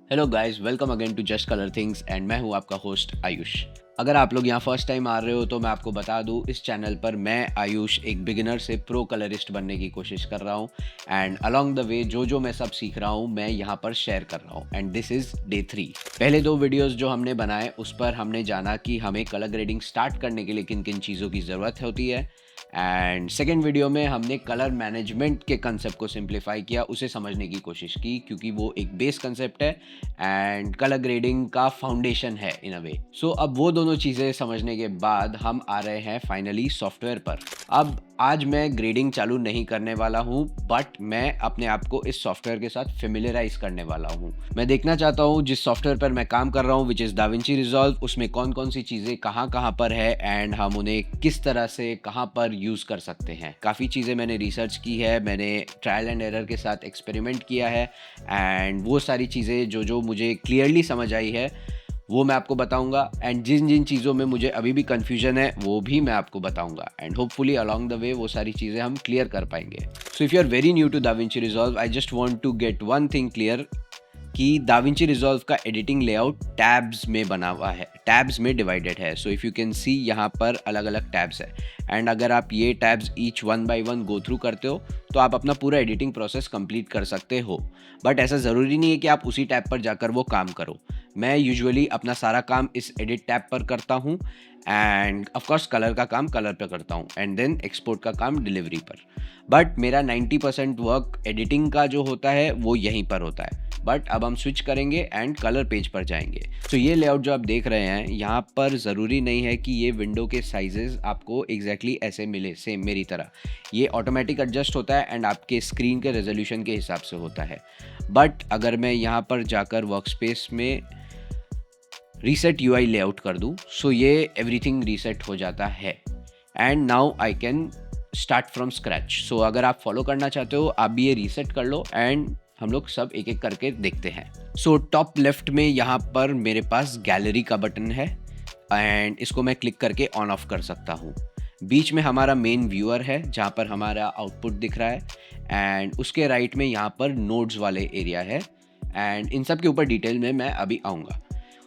Hello guys, welcome again to just colour things and मैं हूं आपका होस्ट आयुष। अगर आप लोग यहाँ फर्स्ट टाइम आ रहे हो तो मैं आपको बता दूं, इस चैनल पर मैं आयुष एक बिगिनर से प्रो कलरिस्ट बनने की कोशिश कर रहा हूँ एंड अलोंग द वे जो मैं सब सीख रहा हूँ मैं यहाँ पर शेयर कर रहा हूँ एंड दिस इज डे 3। पहले 2 वीडियोस जो हमने बनाए उस पर हमने जाना कि हमें कलर ग्रेडिंग स्टार्ट करने के लिए किन किन चीज़ों की ज़रूरत होती है एंड सेकेंड वीडियो में हमने कलर मैनेजमेंट के कंसेप्ट को सिंप्लीफाई किया, उसे समझने की कोशिश की क्योंकि वो एक बेस कंसेप्ट है एंड कलर ग्रेडिंग का फाउंडेशन है इन अ वे। सो अब वो दोनों चीज़ें समझने के बाद हम आ रहे हैं फाइनली सॉफ्टवेयर पर। अब आज मैं ग्रेडिंग चालू नहीं करने वाला हूँ बट मैं अपने आप को इस सॉफ्टवेयर के साथ फेमिलियराइज करने वाला हूँ। मैं देखना चाहता हूँ जिस सॉफ्टवेयर पर मैं काम कर रहा हूँ विच इज़ दाविंची रिजॉल्व, उसमें कौन कौन सी चीज़ें कहाँ कहाँ पर है एंड हम उन्हें किस तरह से कहाँ पर यूज़ कर सकते हैं। काफ़ी चीज़ें मैंने रिसर्च की है, मैंने ट्रायल एंड एरर के साथ एक्सपेरिमेंट किया है एंड वो सारी चीज़ें जो मुझे क्लियरली समझ आई है वो मैं आपको बताऊंगा एंड जिन जिन चीज़ों में मुझे अभी भी कन्फ्यूजन है वो भी मैं आपको बताऊंगा and hopefully along the way वो सारी चीज़ें हम क्लियर कर पाएंगे। So if you are very new to DaVinci Resolve, I just want to get one thing clear कि दाविंची रिजॉल्व का एडिटिंग लेआउट टैब्स में बना हुआ है, टैब्स में डिवाइडेड है। So if you can see यहाँ पर अलग अलग टैब्स है एंड अगर आप ये tabs each 1 by 1 go through करते हो तो आप अपना पूरा एडिटिंग प्रोसेस कंप्लीट कर सकते हो। बट ऐसा ज़रूरी नहीं है कि आप उसी टैब पर जाकर वो काम करो। मैं यूजुअली अपना सारा काम इस एडिट टैब पर करता हूँ एंड ऑफकोर्स कलर का काम कलर पर करता हूँ एंड देन एक्सपोर्ट का काम डिलीवरी पर। बट मेरा 90% वर्क एडिटिंग का जो होता है वो यहीं पर होता है। बट अब हम स्विच करेंगे एंड कलर पेज पर जाएंगे। तो ये लेआउट जो आप देख रहे हैं यहाँ पर ज़रूरी नहीं है कि ये विंडो के साइजेस आपको एग्जैक्टली ऐसे मिले सेम मेरी तरह। ये ऑटोमेटिक एडजस्ट होता है एंड आपके स्क्रीन के रेजोल्यूशन के हिसाब से होता है। बट अगर मैं यहाँ पर जाकर वर्कस्पेस में रीसेट यूआई लेआउट कर दूँ सो ये एवरीथिंग रीसेट हो जाता है and now I can start from scratch. So अगर आप फॉलो करना चाहते हो आप भी ये रीसेट कर लो एंड हम लोग सब एक एक करके देखते हैं। सो टॉप लेफ्ट में यहाँ पर मेरे पास गैलरी का बटन है एंड इसको मैं क्लिक करके ऑन ऑफ कर सकता हूँ। बीच में हमारा मेन व्यूअर है जहाँ पर हमारा आउटपुट दिख रहा है एंड उसके राइट में यहाँ पर नोड्स वाले एरिया है एंड इन सब के ऊपर डिटेल में मैं अभी आऊँगा।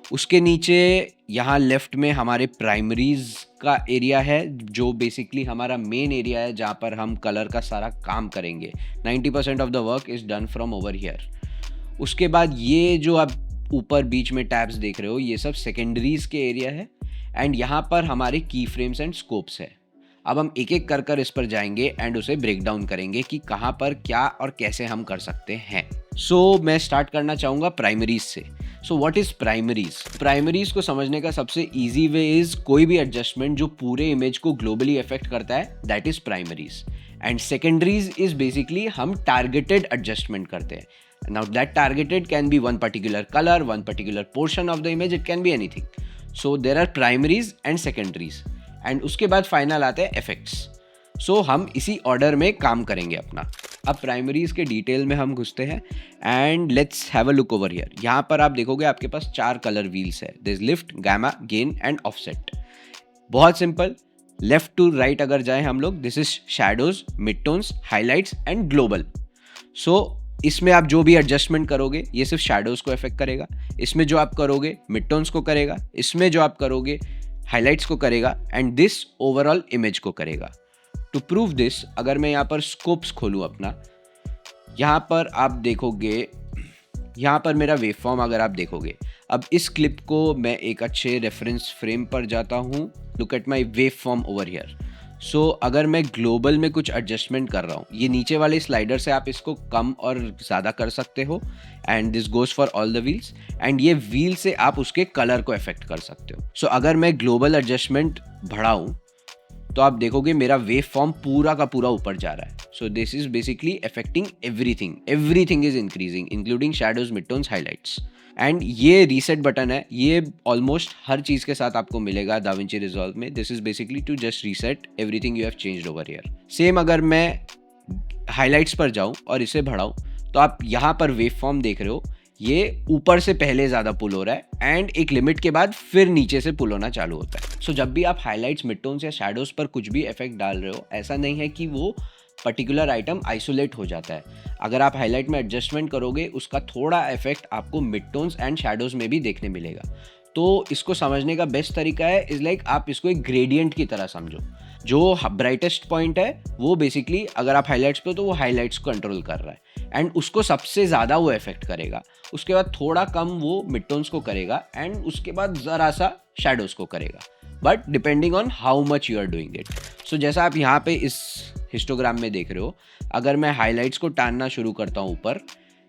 उसके नीचे यहाँ लेफ्ट में हमारे प्राइमरीज का एरिया है जो बेसिकली हमारा मेन एरिया है जहाँ पर हम कलर का सारा काम करेंगे। 90% of the work is done from over here. उसके बाद ये जो आप ऊपर बीच में टैब्स देख रहे हो ये सब सेकेंडरीज के एरिया है एंड यहाँ पर हमारे की फ्रेम्स एंड स्कोप्स है। अब हम एक एक कर इस पर जाएंगे एंड उसे ब्रेक डाउन करेंगे कि कहाँ पर क्या और कैसे हम कर सकते हैं। सो मैं स्टार्ट करना चाहूँगा प्राइमरीज से। So what is primaries? Primaries को समझने का सबसे ईजी वे इज़ कोई भी एडजस्टमेंट जो पूरे इमेज को ग्लोबली अफेक्ट करता है that is primaries and secondaries is basically हम टारगेटेड एडजस्टमेंट करते हैं। Now that targeted can be one particular color, one particular portion of the image, it can be anything. So there are primaries and secondaries. And उसके बाद final आते हैं effects. So हम इसी order में काम करेंगे अपना। अब प्राइमरीज के डिटेल में हम घुसते हैं and let's have a look over here. यहाँ पर आप देखोगे आपके पास 4 कलर व्हील्स है, this lift, gamma, gain and offset. बहुत सिंपल, लेफ्ट टू राइट अगर जाएं हम लोग, this is shadows, mid tones, highlights and global. So इसमें आप जो भी एडजस्टमेंट करोगे ये सिर्फ शैडोज को अफेक्ट करेगा, इसमें जो आप करोगे मिड टोन्स को करेगा, इसमें जो आप करोगे हाईलाइट्स को करेगा एंड दिस ओवरऑल इमेज को करेगा। टू प्रूव दिस अगर मैं यहाँ पर स्कोप्स खोलूँ अपना, यहाँ पर आप देखोगे, यहाँ पर मेरा वेव फॉर्म अगर आप देखोगे, अब इस क्लिप को मैं एक अच्छे रेफरेंस फ्रेम पर जाता हूँ, look at my waveform over here. So अगर मैं ग्लोबल में कुछ एडजस्टमेंट कर रहा हूँ, ये नीचे वाले स्लाइडर से आप इसको कम और ज़्यादा कर सकते हो and this goes for all the wheels and ये व्हील से आप उसके कलर को अफेक्ट कर सकते हो। सो अगर मैं ग्लोबल एडजस्टमेंट बढ़ाऊँ तो आप देखोगे मेरा वेव फॉर्म पूरा का पूरा ऊपर जा रहा है। So this is basically affecting everything is increasing including shadows, mid tones, highlights and ये रीसेट बटन है, ये ऑलमोस्ट हर चीज़ के साथ आपको मिलेगा दाविंची रिजॉल्व में। This is basically to just reset everything you have changed over here. Same अगर मैं हाईलाइट्स पर जाऊँ और इसे बढ़ाऊँ तो आप यहाँ पर वेव फॉर्म देख रहे हो, ये ऊपर से पहले ज़्यादा पुल हो रहा है एंड एक लिमिट के बाद फिर नीचे से पुल होना चालू होता है। सो जब भी आप हाईलाइट्स, मिड टोन्स या शैडोज पर कुछ भी इफेक्ट डाल रहे हो, ऐसा नहीं है कि वो पर्टिकुलर आइटम आइसोलेट हो जाता है। अगर आप हाईलाइट में एडजस्टमेंट करोगे उसका थोड़ा इफेक्ट आपको मिड टोन्स एंड शैडोज में भी देखने मिलेगा। तो इसको समझने का बेस्ट तरीका है इज लाइक आप इसको एक ग्रेडियंट की तरह समझो। जो ब्राइटेस्ट पॉइंट है वो बेसिकली अगर आप हाईलाइट्स पे हो तो वो हाईलाइट्स को कंट्रोल कर रहा है एंड उसको सबसे ज़्यादा वो इफेक्ट करेगा। उसके बाद थोड़ा कम वो मिड टोन्स को करेगा एंड उसके बाद ज़रा सा शैडोज को करेगा, but depending on how much you are doing it. So जैसा आप यहाँ पे इस हिस्टोग्राम में देख रहे हो, अगर मैं हाईलाइट्स को टानना शुरू करता हूँ ऊपर,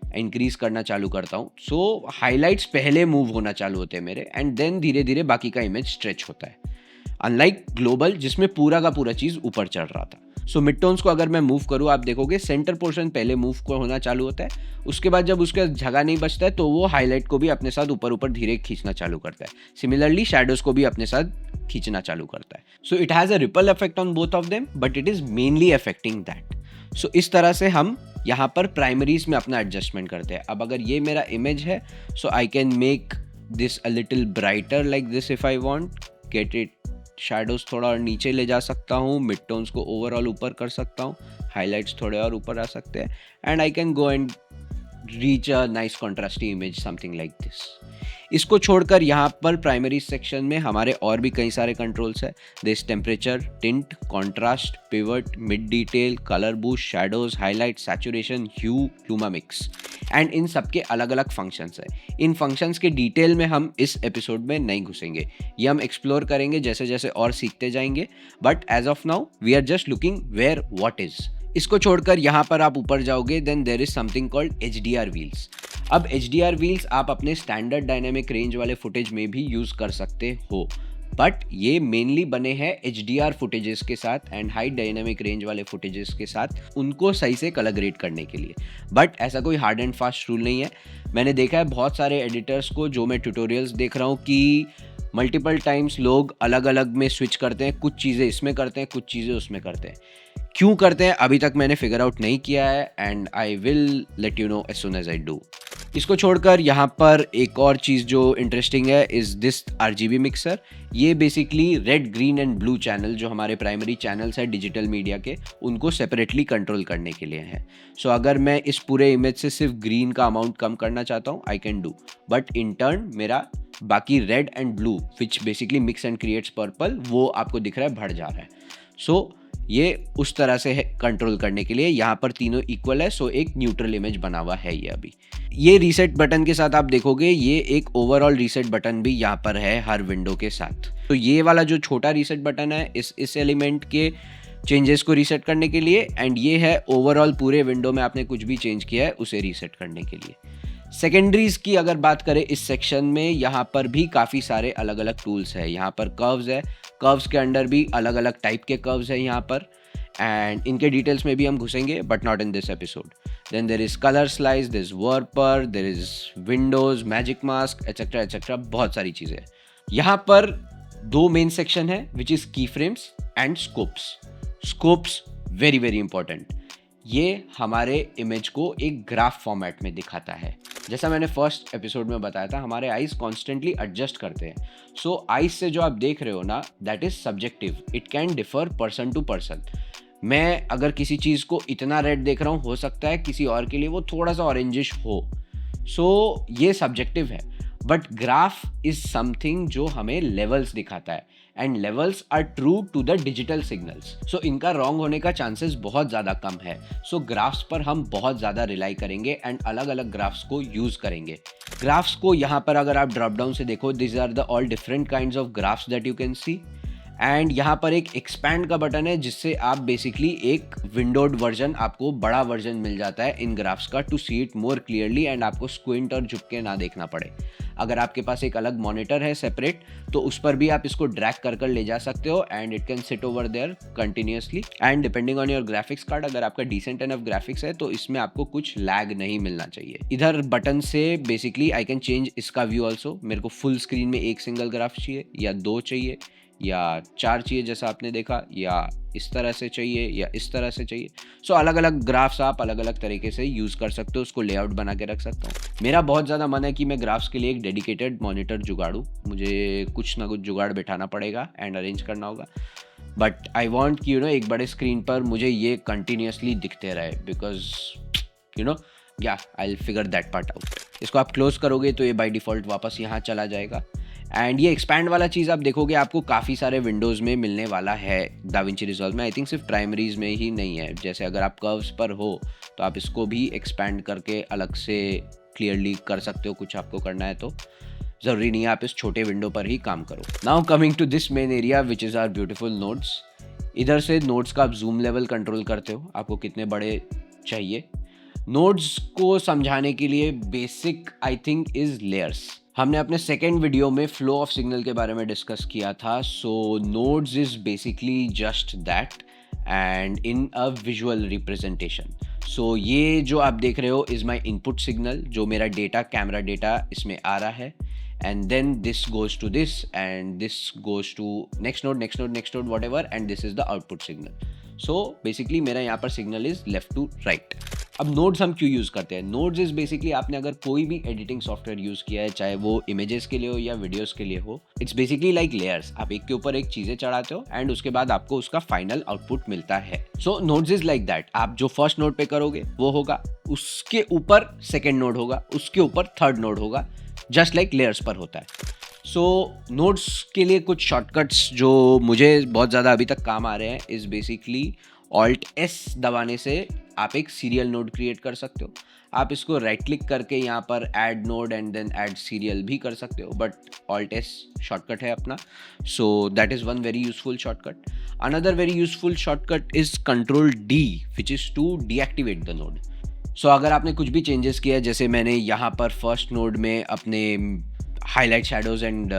इंक्रीज करना चालू करता हूँ, सो हाईलाइट्स पहले मूव होना चालू होते हैं मेरे एंड देन धीरे धीरे बाकी का इमेज स्ट्रेच होता है, अनलाइक ग्लोबल जिसमें पूरा का पूरा चीज़ ऊपर चढ़ रहा था। सो मिड टोन्स को अगर मैं मूव करूँ, आप देखोगे सेंटर पोर्शन पहले मूव को होना चालू होता है, उसके बाद जब उसका जगह नहीं बचता है तो वो हाईलाइट को भी अपने साथ ऊपर ऊपर धीरे खींचना चालू करता है। सिमिलरली शैडोज को भी अपने साथ खींचना चालू करता है। So it has a ripple effect on both of them, but it is mainly affecting that. So इस तरह से हम यहाँ पर प्राइमरीज में अपना एडजस्टमेंट करते हैं। अब अगर ये मेरा इमेज है, so I can make this a little brighter like this if I want, get it shadows थोड़ा और नीचे ले जा सकता हूँ, मिड टोन्स को ओवरऑल ऊपर कर सकता हूँ, हाईलाइट्स थोड़े और ऊपर आ सकते हैं and I can go and reach a nice contrasty image something like this. इसको छोड़कर यहाँ पर प्राइमरी सेक्शन में हमारे और भी कई सारे कंट्रोल्स है। This temperature, tint, contrast, pivot, mid detail, colour boost, shadows, highlight, saturation, hue, luma mix and इन सबके अलग अलग फंक्शंस है। इन फंक्शंस के डिटेल में हम इस एपिसोड में नहीं घुसेंगे, ये हम एक्सप्लोर करेंगे जैसे जैसे और सीखते जाएंगे, but as of now we are just looking where what is. इसको छोड़कर यहाँ पर आप ऊपर जाओगे, then there is something called HDR wheels. अब HDR व्हील्स आप अपने स्टैंडर्ड डायनेमिक रेंज वाले फुटेज में भी यूज़ कर सकते हो, बट ये मेनली बने हैं HDR फुटेजेस के साथ एंड हाई डायनेमिक रेंज वाले फुटेजेस के साथ, उनको सही से कलर ग्रेड करने के लिए। बट ऐसा कोई हार्ड एंड फास्ट रूल नहीं है। मैंने देखा है बहुत सारे एडिटर्स को, जो मैं ट्यूटोरियल्स देख रहा हूँ, कि मल्टीपल टाइम्स लोग अलग अलग में स्विच करते हैं, कुछ चीज़ें इसमें करते हैं, कुछ चीज़ें उसमें करते हैं। क्यों करते हैं अभी तक मैंने फिगर आउट नहीं किया है and I will let you know as soon as I do. इसको छोड़कर यहाँ पर एक और चीज़ जो इंटरेस्टिंग है इज़ दिस RGB मिक्सर। ये basically red, green and blue channel जो हमारे प्राइमरी चैनल्स हैं डिजिटल मीडिया के, उनको सेपरेटली कंट्रोल करने के लिए है। सो अगर मैं इस पूरे इमेज से सिर्फ ग्रीन का अमाउंट कम करना चाहता हूँ, I can do, but in turn मेरा बाकी red and blue which basically mix and creates purple, वो आपको दिख रहा है बढ़ जा रहा है। सो ये उस तरह से है कंट्रोल करने के लिए। यहाँ पर तीनों इक्वल है, सो एक न्यूट्रल इमेज बना हुआ है ये अभी। ये रीसेट बटन के साथ आप देखोगे ये एक ओवरऑल रीसेट बटन भी यहाँ पर है हर विंडो के साथ। तो ये वाला जो छोटा रीसेट बटन है इस एलिमेंट के चेंजेस को रीसेट करने के लिए, एंड ये है ओवरऑल पूरे विंडो में आपने कुछ भी चेंज किया है उसे रीसेट करने के लिए। सेकेंडरीज की अगर बात करें इस सेक्शन में, यहाँ पर भी काफ़ी सारे अलग अलग टूल्स है। यहाँ पर कर्व्स है, कर्व्स के अंडर भी अलग अलग टाइप के कर्व्स है यहाँ पर, एंड इनके डिटेल्स में भी हम घुसेंगे but not in this episode. Then there is colour slice, there is warper, there is windows, magic mask, etcetera etcetera, बहुत सारी चीज़ें। यहाँ पर दो मेन सेक्शन है which is key frames and scopes. Scopes very very important. ये हमारे image को एक ग्राफ फॉर्मेट में दिखाता है। जैसा मैंने फर्स्ट एपिसोड में बताया था, हमारे आईज कॉन्स्टेंटली एडजस्ट करते हैं। सो आईज से जो आप देख रहे हो ना, that is subjective, it can differ person to person. मैं अगर किसी चीज़ को इतना रेड देख रहा हूँ, हो सकता है किसी और के लिए वो थोड़ा सा ऑरेंजिश हो। सो ये सब्जेक्टिव है, बट ग्राफ इज समथिंग जो हमें लेवल्स दिखाता है and levels are true to the digital signals. So इनका रॉन्ग होने का चांसेस बहुत ज़्यादा कम है। सो ग्राफ्स पर हम बहुत ज़्यादा रिलाई करेंगे एंड अलग अलग ग्राफ्स को यूज़ करेंगे। ग्राफ्स को यहाँ पर अगर आप ड्रॉप डाउन से देखो, this are the all different kinds of graphs that you can see, and यहाँ पर एक एक्सपैंड का बटन है जिससे आप बेसिकली एक विंडोड वर्जन, आपको बड़ा वर्जन मिल जाता है इन ग्राफ्स का, to see it more clearly and आपको स्क्विंट और झुक के ना देखना पड़े। अगर आपके पास एक अलग मॉनिटर है सेपरेट, तो उस पर भी आप इसको ड्रैग कर ले जा सकते हो and it can sit over there continuously. And depending on your graphics card, अगर आपका डिसेंट एनफ ग्राफिक्स है तो इसमें आपको कुछ लैग नहीं मिलना चाहिए। इधर बटन से बेसिकली आई कैन चेंज इसका व्यू ऑल्सो। मेरे को फुल स्क्रीन में एक सिंगल ग्राफ चाहिए, या दो चाहिए, या चार चाहिए जैसा आपने देखा, या इस तरह से चाहिए, या इस तरह से चाहिए। सो अलग अलग ग्राफ्स आप अलग अलग तरीके से यूज़ कर सकते हो, उसको लेआउट बना के रख सकता हूँ। मेरा बहुत ज़्यादा मन है कि मैं ग्राफ्स के लिए एक डेडिकेटेड मॉनिटर जुगाड़ूँ। मुझे कुछ ना कुछ जुगाड़ बैठाना पड़ेगा एंड अरेंज करना होगा। बट आई वॉन्ट कि एक बड़े स्क्रीन पर मुझे ये कंटिन्यूसली दिखते रहे, बिकॉज यू नो या I will figure that part out. इसको आप क्लोज करोगे तो ये बाय डिफ़ॉल्ट वापस यहाँ चला जाएगा। एंड ये एक्सपैंड वाला चीज़ आप देखोगे आपको काफ़ी सारे विंडोज़ में मिलने वाला है दाविंची रिजॉल्व में। आई थिंक सिर्फ प्राइमरीज में ही नहीं है। जैसे अगर आप कर्व्स पर हो तो आप इसको भी एक्सपैंड करके अलग से क्लियरली कर सकते हो, कुछ आपको करना है तो। ज़रूरी नहीं है आप इस छोटे विंडो पर ही काम करो। Now coming to this main area which is our beautiful nodes. इधर से नोड्स का आप जूम लेवल कंट्रोल करते हो, आपको कितने बड़े चाहिए। नोड्स को समझाने के लिए basic I think is layers. हमने अपने सेकेंड वीडियो में फ्लो ऑफ सिग्नल के बारे में डिस्कस किया था। So nodes is basically just that and in a visual representation. So ये जो आप देख रहे हो इज माई इनपुट सिग्नल, जो मेरा डेटा कैमरा डेटा इसमें आ रहा है। And then this goes to this and this goes to next node whatever, and this is the output signal. So basically मेरा यहाँ पर signal is left to right. अब nodes हम क्यों यूज़ करते हैं? Nodes is basically आपने अगर कोई भी editing software यूज़ किया है, चाहे वो images के लिए हो या videos के लिए हो, it's basically like layers. आप एक के ऊपर एक चीज़ें चढ़ाते हो and उसके बाद आपको उसका final output मिलता है। So nodes is like that. आप जो first node पे करोगे वो होगा, उसके ऊपर second node होगा, उसके ऊपर third node होगा, जस्ट लाइक लेयर्स पर होता है। सो नोड्स के लिए कुछ शॉर्टकट्स जो मुझे बहुत ज़्यादा अभी तक काम आ रहे हैं इज़ बेसिकली Alt+S दबाने से आप एक सीरियल नोड क्रिएट कर सकते हो। आप इसको राइट क्लिक करके यहाँ पर add node and then add serial भी कर सकते हो, बट Alt+S शॉर्टकट है अपना। So that is one very useful shortcut. Another very useful shortcut is Ctrl+D which is to deactivate the node. So अगर आपने कुछ भी चेंजेस किया है, जैसे मैंने यहाँ पर फर्स्ट नोड में अपने highlight shadows and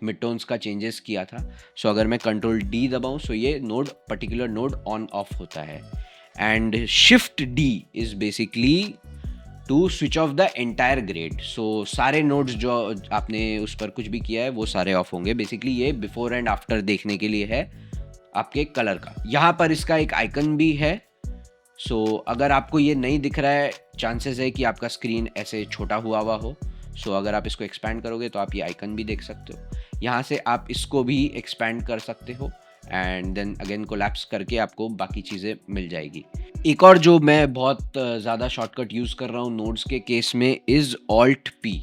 mid tones का चेंजेस किया था। सो अगर मैं Ctrl+D दबाऊँ सो ये node particular node on off होता है। And Shift+D is basically to switch off the entire grade. So सारे नोड्स जो आपने उस पर कुछ भी किया है वो सारे ऑफ होंगे। बेसिकली ये बिफोर एंड आफ्टर देखने के लिए है आपके कलर का। यहाँ पर इसका एक आइकन भी है। सो अगर आपको ये नहीं दिख रहा है, चांसेस है कि आपका स्क्रीन ऐसे छोटा हुआ हो। सो अगर आप इसको एक्सपैंड करोगे तो आप ये आइकन भी देख सकते हो। यहाँ से आप इसको भी एक्सपैंड कर सकते हो एंड देन अगेन कोलैप्स करके आपको बाकी चीज़ें मिल जाएगी। एक और जो मैं बहुत ज़्यादा शॉर्टकट यूज़ कर रहा हूँ नोड्स के केस में इज़ Alt+P।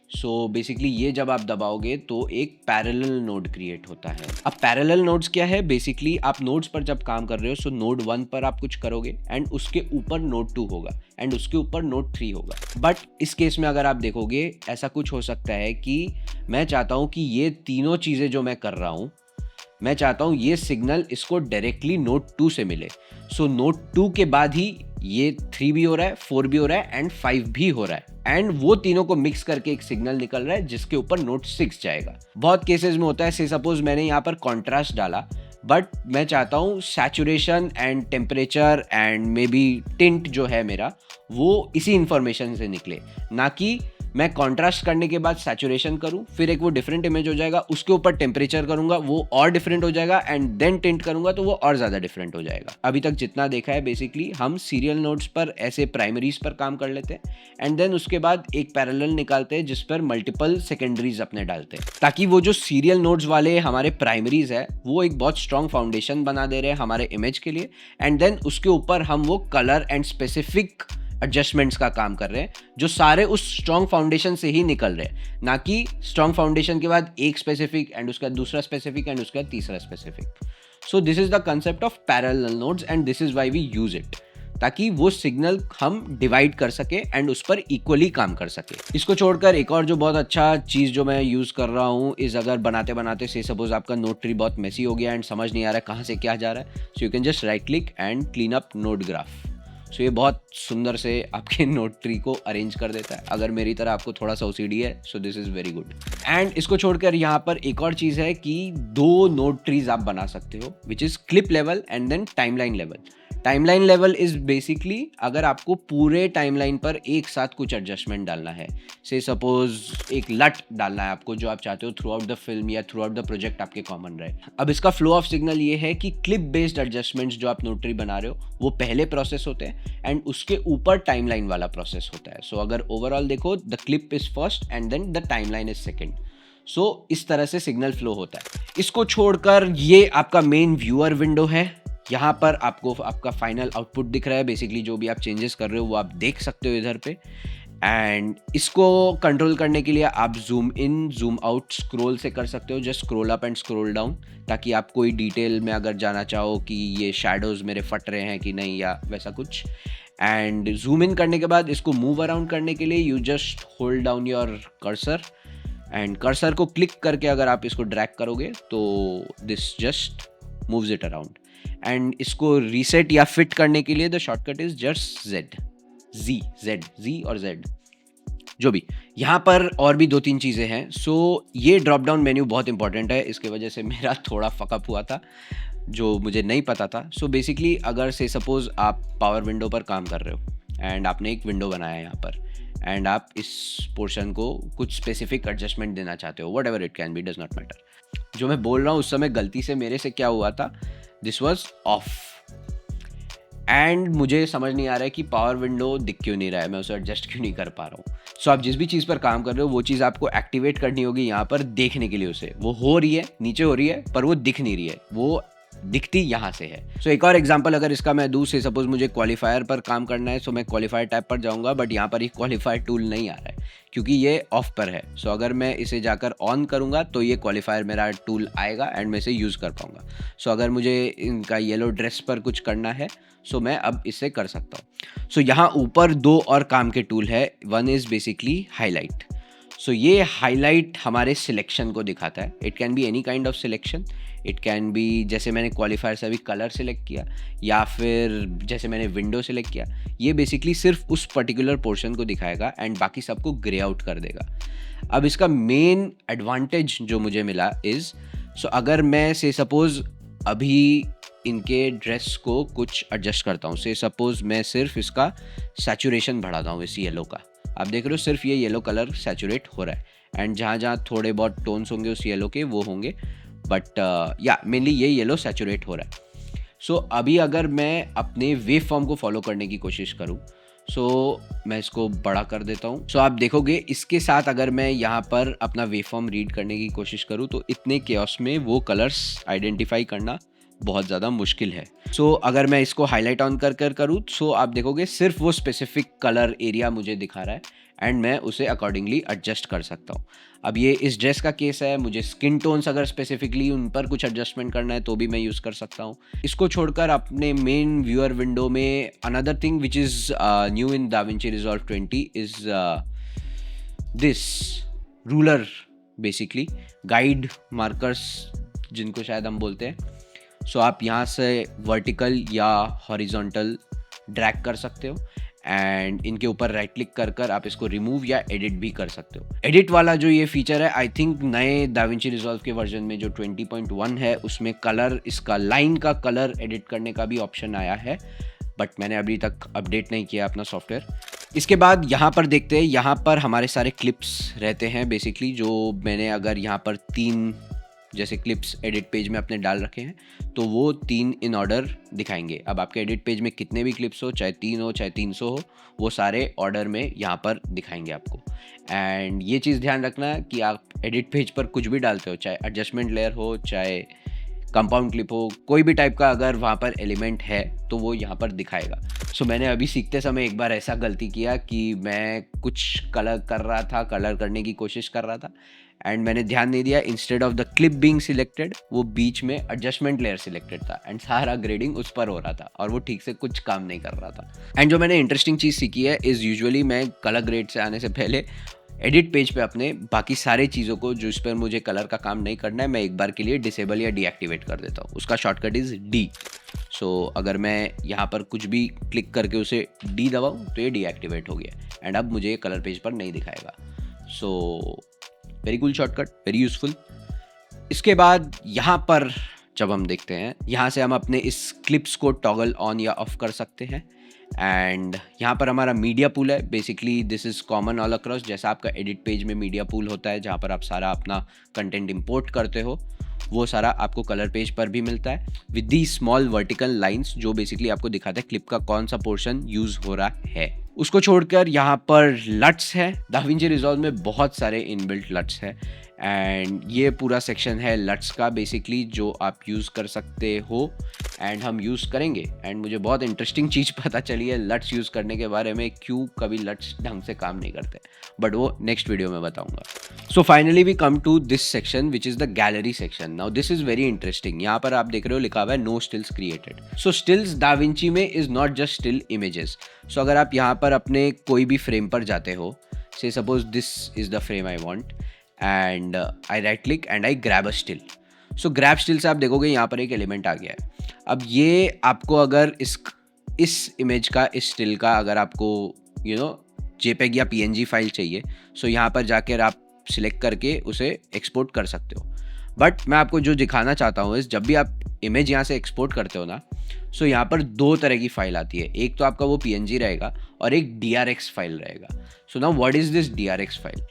सो बेसिकली ये जब आप दबाओगे तो एक पैरेलल नोड क्रिएट होता है। अब पैरेलल नोड्स क्या है? बेसिकली आप नोड्स पर जब काम कर रहे हो सो नोड 1 पर आप कुछ करोगे एंड उसके ऊपर नोड 2 होगा एंड उसके ऊपर नोड 3 होगा। बट इस केस में अगर आप देखोगे ऐसा कुछ हो सकता है कि मैं चाहता हूँ कि ये तीनों चीज़ें जो मैं कर रहा हूँ, मैं चाहता हूँ ये सिग्नल इसको डायरेक्टली नोड 2 से मिले। सो नोड 2 के बाद ही ये 3 भी हो रहा है, 4 भी हो रहा है एंड 5 भी हो रहा है एंड वो तीनों को मिक्स करके एक सिग्नल निकल रहा है जिसके ऊपर नोड 6 जाएगा। बहुत केसेस में होता है, से सपोज मैंने यहाँ पर कॉन्ट्रास्ट डाला बट मैं चाहता हूँ saturation and temperature and may be tint जो है मेरा वो इसी इंफॉर्मेशन से निकले, ना कि मैं कॉन्ट्रास्ट करने के बाद सैचुरेशन करूं फिर एक वो डिफरेंट इमेज हो जाएगा, उसके ऊपर टेम्परेचर करूंगा वो और डिफरेंट हो जाएगा एंड देन टिंट करूंगा तो वो और ज़्यादा डिफरेंट हो जाएगा। अभी तक जितना देखा है बेसिकली हम सीरियल नोड्स पर ऐसे प्राइमरीज पर काम कर लेते हैं एंड देन उसके बाद एक पैरेलल निकालते हैं जिस पर मल्टीपल सेकेंडरीज अपने डालते हैं, ताकि वो जो सीरियल नोड्स वाले हमारे प्राइमरीज है वो एक बहुत स्ट्रॉन्ग फाउंडेशन बना दे रहे हैं हमारे इमेज के लिए एंड देन उसके ऊपर हम वो कलर एंड स्पेसिफिक एडजस्टमेंट्स का काम कर रहे हैं जो सारे उस स्ट्रॉन्ग फाउंडेशन से ही निकल रहे हैं, ना कि स्ट्रॉन्ग फाउंडेशन के बाद एक स्पेसिफिक एंड उसका दूसरा स्पेसिफिक एंड उसका तीसरा specific. So this is the concept of parallel nodes and this is why we use it, ताकि वो सिग्नल हम डिवाइड कर सके एंड उस पर इक्वली काम कर सके। इसको छोड़कर एक और जो बहुत अच्छा चीज़ जो मैं यूज़ कर रहा हूँ इज़ अगर बनाते बनाते से सपोज आपका नोड ट्री बहुत मेसी हो गया एंड समझ नहीं आ रहा है कहाँ से क्या जा रहा है, so you can just right click and clean up node graph. So ये बहुत सुंदर से आपके नोड ट्री को अरेंज कर देता है। अगर मेरी तरह आपको थोड़ा सा OCD है so this is very good. And इसको छोड़कर यहाँ पर एक और चीज़ है कि 2 नोड ट्रीज आप बना सकते हो which is clip level and then timeline level. Timeline level is basically अगर आपको पूरे टाइमलाइन पर एक साथ कुछ एडजस्टमेंट डालना है, से सपोज एक लट डालना है आपको जो आप चाहते हो थ्रू आउट द फिल्म या थ्रू आउट द प्रोजेक्ट आपके कॉमन रहे। अब इसका फ्लो ऑफ सिग्नल ये है कि क्लिप बेस्ड एडजस्टमेंट्स जो आप नोड ट्री बना रहे हो वो पहले प्रोसेस होते हैं एंड उसके ऊपर टाइमलाइन वाला प्रोसेस होता है। सो अगर ओवरऑल देखो the clip is first and then the timeline is second. So इस तरह से सिग्नल फ्लो होता है। इसको छोड़कर ये आपका मेन व्यूअर विंडो है। यहाँ पर आपको आपका फाइनल आउटपुट दिख रहा है, बेसिकली जो भी आप चेंजेस कर रहे हो वो आप देख सकते हो इधर पे। एंड इसको कंट्रोल करने के लिए आप zoom in zoom out scroll से कर सकते हो, just scroll up and scroll down, ताकि आप कोई डिटेल में अगर जाना चाहो कि ये शैडोज मेरे फट रहे हैं कि नहीं या वैसा कुछ। एंड जूम इन करने के बाद इसको मूव अराउंड करने के लिए you just hold down your cursor, and cursor को क्लिक करके अगर आप इसको ड्रैग करोगे तो this just moves it around. And इसको रीसेट या फिट करने के लिए the shortcut is just Z और Z, जो भी। यहाँ पर और भी 2-3 चीज़ें हैं। सो ये ड्रॉप डाउन मेन्यू बहुत इंपॉर्टेंट है, इसके वजह से मेरा थोड़ा फकअप हुआ था जो मुझे नहीं पता था। सो बेसिकली अगर से सपोज आप पावर विंडो पर काम कर रहे हो एंड आपने एक विंडो बनाया है यहाँ पर, एंड आप इस पोर्शन को कुछ स्पेसिफिक एडजस्टमेंट देना चाहते हो, what ever it can be, does not matter. जो मैं बोल रहा हूँ उस समय गलती से मेरे से क्या हुआ था, दिस वॉज ऑफ, एंड मुझे समझ नहीं आ रहा है कि पावर विंडो दिख क्यों नहीं रहा है, मैं उसे एडजस्ट क्यों नहीं कर पा रहा हूँ। सो आप जिस भी चीज़ पर काम कर रहे हो वो चीज़ आपको एक्टिवेट करनी होगी यहाँ पर देखने के लिए उसे, वो हो रही है नीचे हो रही है पर वो दिख नहीं रही है, वो दिखती यहाँ से है। सो एक और एग्जांपल अगर इसका मैं दूँ, से सपोज मुझे क्वालिफायर पर काम करना है, सो मैं क्वालिफायर टैब पर जाऊँगा, बट यहाँ पर ये क्वालिफायर टूल नहीं आ रहा है क्योंकि ये ऑफ पर है। सो अगर मैं इसे जाकर ऑन करूँगा तो ये क्वालिफायर मेरा टूल आएगा एंड मैं इसे यूज़ कर पाऊँगा। सो अगर मुझे इनका येलो ड्रेस पर कुछ करना है सो मैं अब इससे कर सकता हूँ। सो यहाँ ऊपर 2 और काम के टूल है, वन इज़ बेसिकली हाईलाइट। सो ये हाईलाइट हमारे सिलेक्शन को दिखाता है। It can be any kind of selection, it can be जैसे मैंने क्वालिफायर से अभी कलर सेलेक्ट किया, या फिर जैसे मैंने विंडो सेलेक्ट किया। ये बेसिकली सिर्फ उस पर्टिकुलर पोर्शन को दिखाएगा एंड बाकी सबको ग्रे आउट कर देगा। अब इसका मेन एडवांटेज जो मुझे मिला इज़, सो अगर मैं से सपोज़ अभी इनके ड्रेस को कुछ एडजस्ट करता हूँ, से सपोज़ मैं सिर्फ इसका सैचुरेशन बढ़ाता हूँ इस येलो का, आप देख रहे हो सिर्फ ये येलो कलर सैचुरेट हो रहा है एंड जहाँ जहाँ थोड़े बहुत टोन्स होंगे उस येलो के वो होंगे, बट या मेनली ये येलो सैचुरेट हो रहा है। सो अभी अगर मैं अपने वेव फॉर्म को फॉलो करने की कोशिश करूँ, सो मैं इसको बड़ा कर देता हूँ। सो आप देखोगे इसके साथ अगर मैं यहाँ पर अपना वेव फॉर्म रीड करने की कोशिश करूँ तो इतने केओस में वो कलर्स आइडेंटिफाई करना बहुत ज़्यादा मुश्किल है। सो अगर मैं इसको हाईलाइट ऑन कर करूँ सो आप देखोगे सिर्फ वो स्पेसिफिक कलर एरिया मुझे दिखा रहा है एंड मैं उसे अकॉर्डिंगली एडजस्ट कर सकता हूँ। अब ये इस ड्रेस का केस है, मुझे स्किन टोन्स अगर स्पेसिफिकली उन पर कुछ एडजस्टमेंट करना है तो भी मैं यूज़ कर सकता हूँ। इसको छोड़कर अपने मेन व्यूअर विंडो में another thing which is new in DaVinci Resolve 20 is this ruler, basically guide markers जिनको शायद हम बोलते हैं। सो आप यहाँ से वर्टिकल या हॉरिजॉन्टल ड्रैग कर सकते हो एंड इनके ऊपर राइट क्लिक कर आप इसको रिमूव या एडिट भी कर सकते हो। एडिट वाला जो ये फीचर है, आई थिंक नए DaVinci Resolve के वर्जन में जो 20.1 है उसमें कलर, इसका लाइन का कलर एडिट करने का भी ऑप्शन आया है, बट मैंने अभी तक अपडेट नहीं किया अपना सॉफ्टवेयर। इसके बाद यहाँ पर देखते हैं, यहाँ पर हमारे सारे क्लिप्स रहते हैं बेसिकली, जो मैंने अगर यहाँ पर 3 जैसे क्लिप्स एडिट पेज में अपने डाल रखे हैं तो वो 3 इन ऑर्डर दिखाएंगे। अब आपके एडिट पेज में कितने भी क्लिप्स हो, चाहे 3 हो चाहे 300 हो, वो सारे ऑर्डर में यहाँ पर दिखाएंगे आपको। एंड ये चीज़ ध्यान रखना कि आप एडिट पेज पर कुछ भी डालते हो, चाहे एडजस्टमेंट लेयर हो चाहे कंपाउंड क्लिप हो, कोई भी टाइप का अगर वहाँ पर एलिमेंट है तो वो यहाँ पर दिखाएगा। सो मैंने अभी सीखते समय एक बार ऐसा गलती किया कि मैं कुछ कलर कर रहा था, कलर करने की कोशिश कर रहा था एंड मैंने ध्यान नहीं दिया, instead of the clip being selected वो बीच में एडजस्टमेंट लेयर सिलेक्टेड था एंड सारा ग्रेडिंग उस पर हो रहा था और वो ठीक से कुछ काम नहीं कर रहा था। एंड जो मैंने इंटरेस्टिंग चीज़ सीखी है इज़ यूजुअली मैं कलर ग्रेड से आने से पहले एडिट पेज पे अपने बाकी सारे चीज़ों को जो इस पर मुझे कलर का काम नहीं करना है मैं एक बार के लिए डिसेबल या डीएक्टिवेट कर देता हूँ। उसका शॉर्टकट इज़ डी। सो अगर मैं यहाँ पर कुछ भी क्लिक करके उसे डी दबाऊँ तो ये डीएक्टिवेट हो गया एंड अब मुझे कलर पेज पर नहीं दिखाएगा। So very cool shortcut, very useful. इसके बाद यहाँ पर जब हम देखते हैं, यहाँ से हम अपने इस क्लिप्स को टॉगल ऑन या ऑफ कर सकते हैं एंड यहाँ पर हमारा मीडिया पूल है। Basically this is common all across, जैसा आपका एडिट पेज में मीडिया पूल होता है जहाँ पर आप सारा अपना कंटेंट इंपोर्ट करते हो, वो सारा आपको कलर पेज पर भी मिलता है with the small vertical lines जो बेसिकली आपको दिखाता है क्लिप का कौन सा पोर्शन यूज़ हो रहा है। उसको छोड़कर यहाँ पर लट्स है। दाविंची रिजॉल्व में बहुत सारे इनबिल्ट लट्स है एंड ये पूरा सेक्शन है लट्स का बेसिकली, जो आप यूज़ कर सकते हो एंड हम यूज़ करेंगे। एंड मुझे बहुत इंटरेस्टिंग चीज़ पता चली है लट्स यूज़ करने के बारे में, क्यों कभी लट्स ढंग से काम नहीं करते, बट वो नेक्स्ट वीडियो में बताऊंगा। So finally we come to this section which is the gallery section. Now this is very interesting. यहाँ पर आप देख रहे हो लिखा हुआ है no stills created. So stills DaVinci में is not just still images. So अगर आप यहाँ पर अपने कोई भी फ्रेम पर जाते हो, से suppose this is the frame I want and I right click and I grab a still. So grab still say आप देखोगे यहाँ पर एक एलिमेंट आ गया है। अब ये आपको अगर इस इमेज का, इस स्टिल का अगर आपको जेपेग या पीएनजी फाइल चाहिए, सो यहाँ पर जाकर आप सिलेक्ट करके उसे एक्सपोर्ट कर सकते हो। बट मैं आपको जो दिखाना चाहता हूँ इस, जब भी आप इमेज यहाँ से एक्सपोर्ट करते हो ना, सो यहाँ पर दो तरह की फाइल आती है। एक तो आपका वो पीएनजी रहेगा और एक DRX फाइल रहेगा। So now what is this DRX file?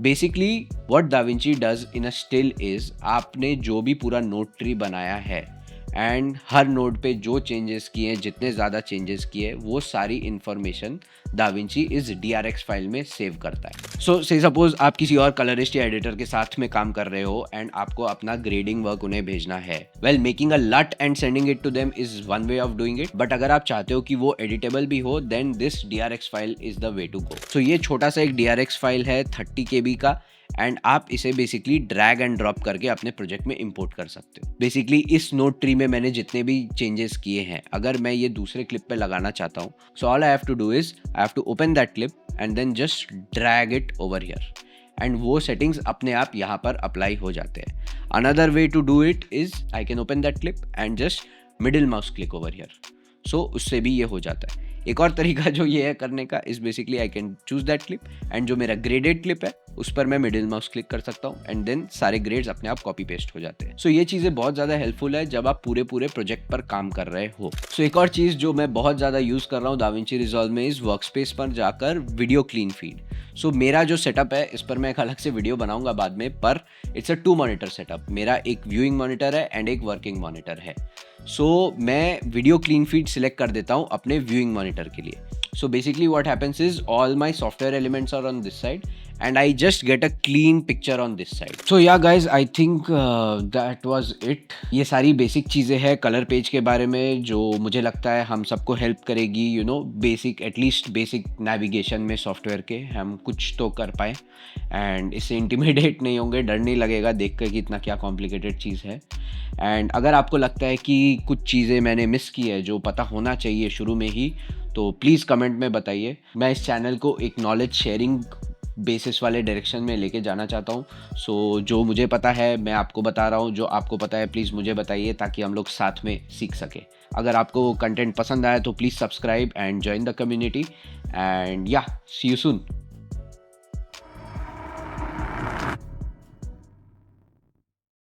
Basically what Da Vinci does in a still is, आपने जो भी पूरा नोड ट्री बनाया है एंड हर नोड पे जो चेंजेस किए, जितने ज़्यादा चेंजेस किए, वो सारी इन्फॉर्मेशन दाविंची इस DRX फाइल में सेव करता है। सो से सपोज आप किसी और कलरिस्ट या एडिटर के साथ में काम कर रहे हो एंड आपको अपना ग्रेडिंग वर्क उन्हें भेजना है। Well, making a lot and sending it to them is one way of doing it, but अगर आप चाहते हो कि वो एडिटेबल भी हो, then this DRX file is the way to go. So ये छोटा सा एक DRX फाइल है 30 KB का एंड आप इसे बेसिकली ड्रैग एंड ड्रॉप करके अपने प्रोजेक्ट में इंपोर्ट कर सकते हो। बेसिकली इस नोड ट्री में मैंने जितने भी चेंजेस किए हैं, अगर मैं ये दूसरे क्लिप पे लगाना चाहता हूँ, so all I have to do is I have to open that clip and then just drag it over here and वो सेटिंग्स अपने आप यहाँ पर अप्लाई हो जाते हैं। Another way to do it is I can open that clip and just middle mouse click over here, so उससे भी ये हो जाता है। एक और तरीका जो ये है करने का is basically I can choose that clip and जो मेरा ग्रेडेड क्लिप है उस पर मैं मिडिल माउस क्लिक कर सकता हूँ एंड देन सारे ग्रेड्स अपने आप कॉपी पेस्ट हो जाते हैं। सो ये चीज़ें बहुत ज़्यादा हेल्पफुल है जब आप पूरे प्रोजेक्ट पर काम कर रहे हो। सो एक और चीज़ जो मैं बहुत ज़्यादा यूज़ कर रहा हूँ दाविंची रिजॉल्व में इस वर्कस्पेस पर जाकर वीडियो क्लीन फीड। सो मेरा जो सेटअप है इस पर मैं एक अलग से वीडियो बनाऊंगा बाद में, पर इट्स अ 2 मॉनिटर सेटअप। मेरा एक व्यूइंग मॉनिटर है एंड एक वर्किंग मॉनिटर है। सो मैं वीडियो क्लीन फीड सिलेक्ट कर देता हूँ अपने व्यूइंग मॉनिटर के लिए। So basically what happens is all my software elements are on this side and I just get a clean picture on this side. So yeah guys, I think that was it. ये सारी basic चीज़ें हैं colour page के बारे में जो मुझे लगता है हम सबको हेल्प करेगी, बेसिक एटलीस्ट बेसिक नेविगेशन में सॉफ्टवेयर के हम कुछ तो कर पाए एंड इससे इंटिमिडेट नहीं होंगे, डर नहीं लगेगा देख कर कि इतना क्या कॉम्प्लिकेटेड चीज़ है। एंड अगर आपको लगता है कि कुछ चीज़ें मैंने मिस की है जो पता होना चाहिए शुरू में ही, तो प्लीज़ कमेंट में बताइए। मैं इस चैनल को एक नॉलेज शेयरिंग बेसिस वाले डायरेक्शन में लेके जाना चाहता हूँ। सो जो मुझे पता है मैं आपको बता रहा हूँ, जो आपको पता है प्लीज़ मुझे बताइए ताकि हम लोग साथ में सीख सकें। अगर आपको कंटेंट पसंद आया तो please subscribe and join the community and या सी यू सून।